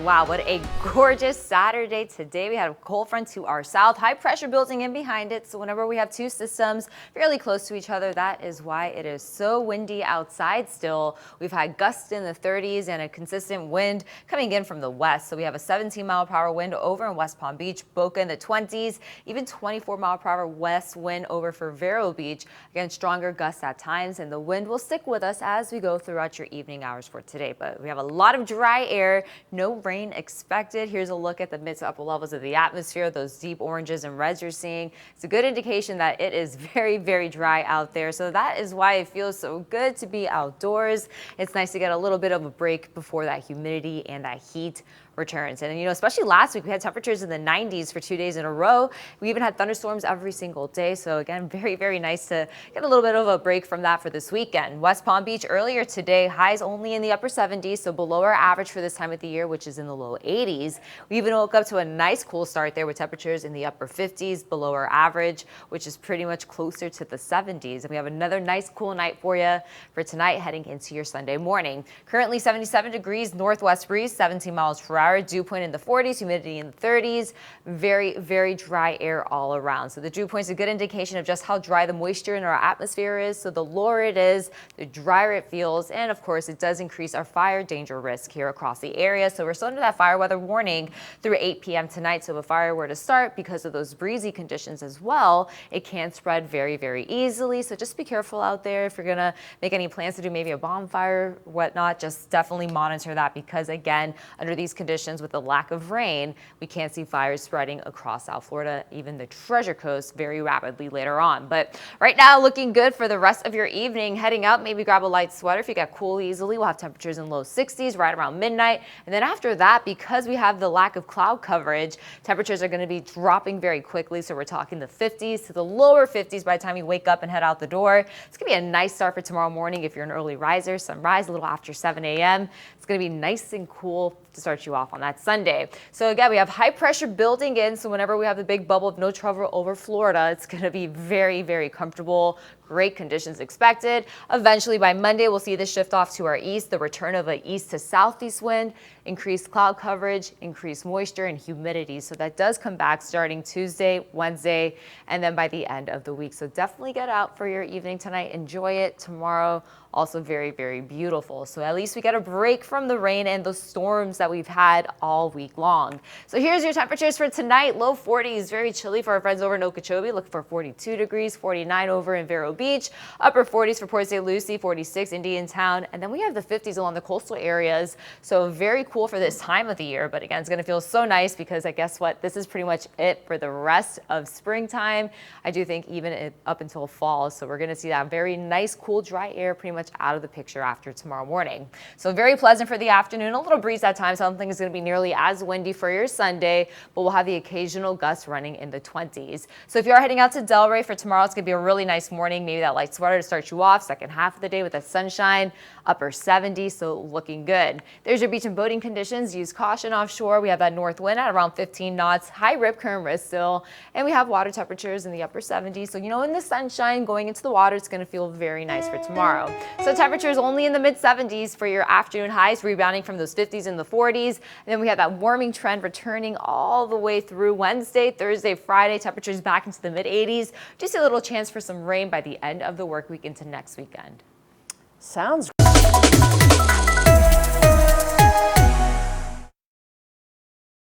everyone. Wow, what a gorgeous Saturday today. We had a cold front to our south, high pressure building in behind it. So whenever we have two systems fairly close to each other, that is why it is so windy outside still. We've had gusts in the 30s and a consistent wind coming in from the west. So we have a 17-mile-per-hour wind over in West Palm Beach, Boca in the 20s, even 24-mile-per-hour west wind over for Vero Beach. Again, stronger gusts at times, and the wind will stick with us as we go throughout your evening hours for today. But we have a lot of dry air, no rain expected. Here's a look at the mid to upper levels of the atmosphere. Those deep oranges and reds you're seeing, it's a good indication that it is very, very dry out there. So that is why it feels so good to be outdoors. It's nice to get a little bit of a break before that humidity and that heat returns. And especially last week, we had temperatures in the 90s for 2 days in a row. We even had thunderstorms every single day. So again, very, very nice to get a little bit of a break from that for this weekend. West Palm Beach earlier today, highs only in the upper 70s, so below our average for this time of the year, which is in the low 80s. We even woke up to a nice cool start there with temperatures in the upper 50s, below our average, which is pretty much closer to the 70s. And we have another nice cool night for you for tonight heading into your Sunday morning. Currently 77 degrees, northwest breeze, 17 miles per hour. Dew point in the 40s, humidity in the 30s, very, very dry air all around. So the dew point is a good indication of just how dry the moisture in our atmosphere is. So the lower it is, the drier it feels. And of course, it does increase our fire danger risk here across the area. So we're still under that fire weather warning through 8 p.m. tonight. So if a fire were to start because of those breezy conditions as well, it can spread very, very easily. So just be careful out there. If you're going to make any plans to do maybe a bonfire, whatnot, just definitely monitor that, because again, under these conditions, with the lack of rain, we can't see fires spreading across South Florida, even the Treasure Coast, very rapidly later on. But right now, looking good for the rest of your evening. Heading out, maybe grab a light sweater if you get cool easily. We'll have temperatures in low 60s right around midnight. And then after that, because we have the lack of cloud coverage, temperatures are going to be dropping very quickly. So we're talking the 50s to the lower 50s by the time you wake up and head out the door. It's going to be a nice start for tomorrow morning if you're an early riser. Sunrise a little after 7 a.m. It's going to be nice and cool to start you off on that Sunday. So again, we have high pressure building in. So whenever we have the big bubble of no trouble over Florida, it's going to be very, very comfortable. Great conditions expected. Eventually by Monday, we'll see this shift off to our east, the return of an east to southeast wind, increased cloud coverage, increased moisture and humidity. So that does come back starting Tuesday, Wednesday, and then by the end of the week. So definitely get out for your evening tonight. Enjoy it tomorrow. Also very, very beautiful. So at least we get a break from the rain and the storms that we've had all week long. So here's your temperatures for tonight. Low 40s, very chilly for our friends over in Okeechobee. Looking for 42 degrees, 49 over in Vero Beach. Upper 40s for Port St. Lucie, 46 Indiantown. And then we have the 50s along the coastal areas. So very cool for this time of the year. But again, it's going to feel so nice because I guess what? This is pretty much it for the rest of springtime. I do think even up until fall. So we're going to see that very nice, cool, dry air pretty much out of the picture after tomorrow morning. So very pleasant for the afternoon. A little breeze at times. I don't think it's going to be nearly as windy for your Sunday, but we'll have the occasional gust running in the 20s. So if you are heading out to Delray for tomorrow, it's going to be a really nice morning. Maybe that light sweater to start you off. Second half of the day with the sunshine, upper 70s, so looking good. There's your beach and boating conditions. Use caution offshore. We have that north wind at around 15 knots, high rip current risk still, and we have water temperatures in the upper 70s. So in the sunshine, going into the water, it's going to feel very nice for tomorrow. So temperatures only in the mid 70s for your afternoon highs, rebounding from those 50s and the 40s. And then we have that warming trend returning all the way through Wednesday, Thursday, Friday. Temperatures back into the mid 80s. Just a little chance for some rain by the end of the work week into next weekend. Sounds